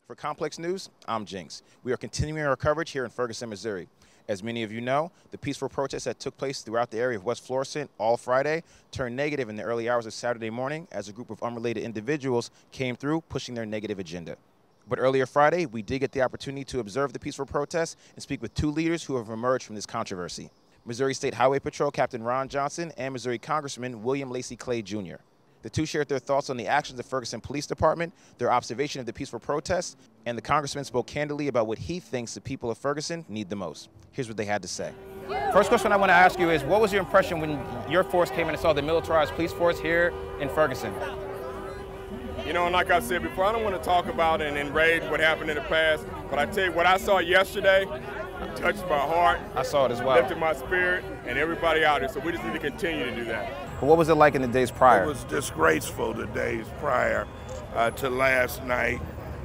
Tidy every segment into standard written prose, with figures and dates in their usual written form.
For Complex News, I'm Jinx. We are continuing our coverage here in Ferguson, Missouri. As many of you know, the peaceful protests that took place throughout the area of West Florissant all Friday turned negative in the early hours of Saturday morning as a group of unrelated individuals came through pushing their negative agenda. But earlier Friday, we did get the opportunity to observe the peaceful protests and speak with two leaders who have emerged from this controversy: Missouri State Highway Patrol Captain Ron Johnson and Missouri Congressman William Lacy Clay Jr. The two shared their thoughts on the actions of the Ferguson Police Department, their observation of the peaceful protests, and the Congressman spoke candidly about what he thinks the people of Ferguson need the most. Here's what they had to say. First question I want to ask you is, what was your impression when your force came in and saw the militarized police force here in Ferguson? You know, and like I said before, I don't want to talk about and enrage what happened in the past, but I tell you, what I saw yesterday touched my heart. I saw it as well. Lifted my spirit, and everybody out there, so we just need to continue to do that. But what was it like in the days prior? It was disgraceful the days prior to last night.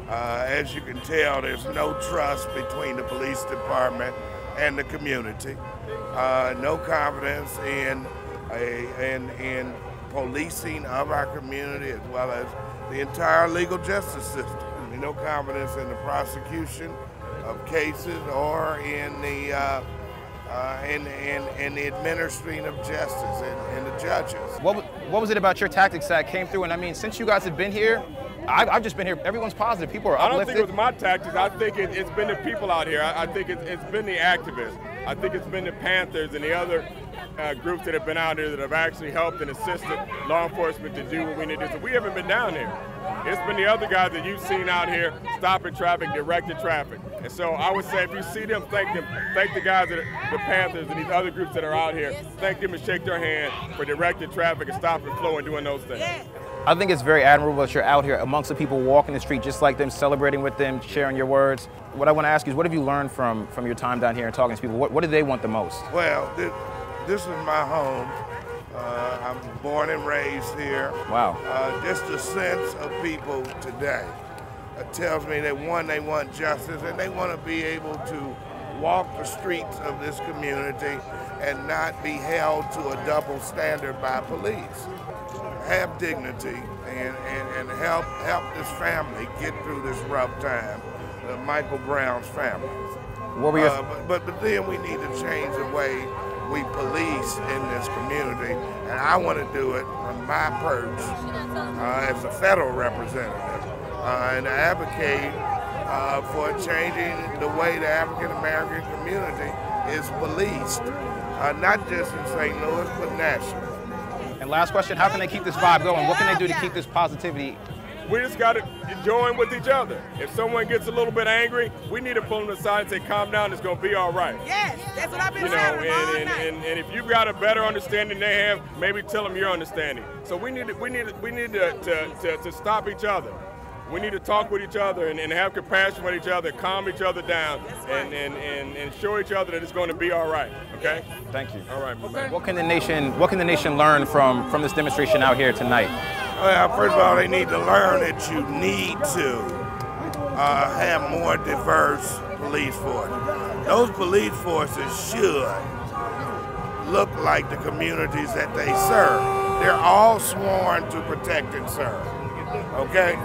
As you can tell, there's no trust between the police department and the community. No confidence in policing of our community, as well as the entire legal justice system. No confidence in the prosecution of cases or in the administering of justice and the judges. What was it about your tactics that came through? And I mean, since you guys have been here, I've just been here, everyone's positive, people are uplifted. I don't think it was my tactics, I think it's been the people out here. I think it's been the activists. I think it's been the Panthers and the other groups that have been out there that have actually helped and assisted law enforcement to do what we need to do. So we haven't been down here. It's been the other guys that you've seen out here stopping traffic, directing traffic. And so I would say if you see them, thank them. Thank the guys, the Panthers and these other groups that are out here. Thank them and shake their hand for directing traffic and stopping flow and doing those things. I think it's very admirable that you're out here amongst the people walking the street just like them, celebrating with them, sharing your words. What I want to ask you is, what have you learned from your time down here and talking to people? What do they want the most? Well, this is my home. I'm born and raised here. Wow. Just the sense of people today tells me that, one, they want justice and they want to be able to walk the streets of this community and not be held to a double standard by police. Have dignity and help this family get through this rough time, Michael Brown's family. What were your but then we need to change the way we police in this community, and I want to do it from my perch as a federal representative and advocate for changing the way the African American community is policed, not just in St. Louis, but nationally. And last question, how can they keep this vibe going? What can they do to keep this positivity? We just got to join with each other. If someone gets a little bit angry, we need to pull them aside and say, calm down, it's going to be all right. Yes, that's what I've been saying. And if you've got a better understanding they have, maybe tell them your understanding. So we need to stop each other. We need to talk with each other and have compassion with each other, calm each other down, and show each other that it's going to be all right. Okay? Thank you. All right, my man. What can the nation learn from this demonstration out here tonight? Well, first of all, they need to learn that you need to have more diverse police forces. Those police forces should look like the communities that they serve. They're all sworn to protect and serve. Okay?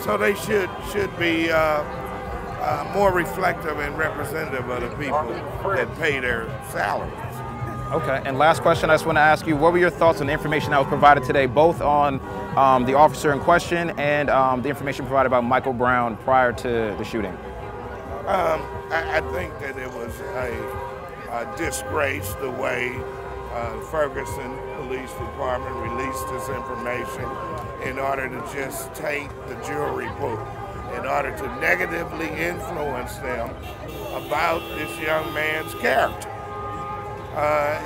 So they should be more reflective and representative of the people that pay their salaries. Okay, and last question I just want to ask you, what were your thoughts on the information that was provided today, both on the officer in question and the information provided by Michael Brown prior to the shooting? I think that it was a disgrace the way Ferguson Police Department released this information in order to just take the jury pool, in order to negatively influence them about this young man's character.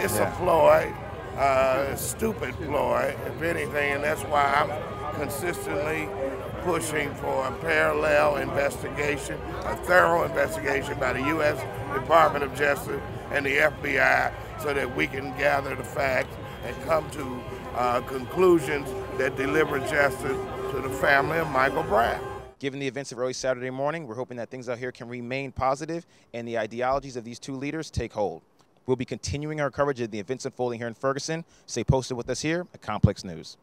It's a ploy, a stupid ploy, if anything, and that's why I'm consistently pushing for a parallel investigation, a thorough investigation by the U.S. Department of Justice and the FBI so that we can gather the facts and come to conclusions that deliver justice to the family of Michael Brown. Given the events of early Saturday morning, we're hoping that things out here can remain positive and the ideologies of these two leaders take hold. We'll be continuing our coverage of the events unfolding here in Ferguson. Stay posted with us here at Complex News.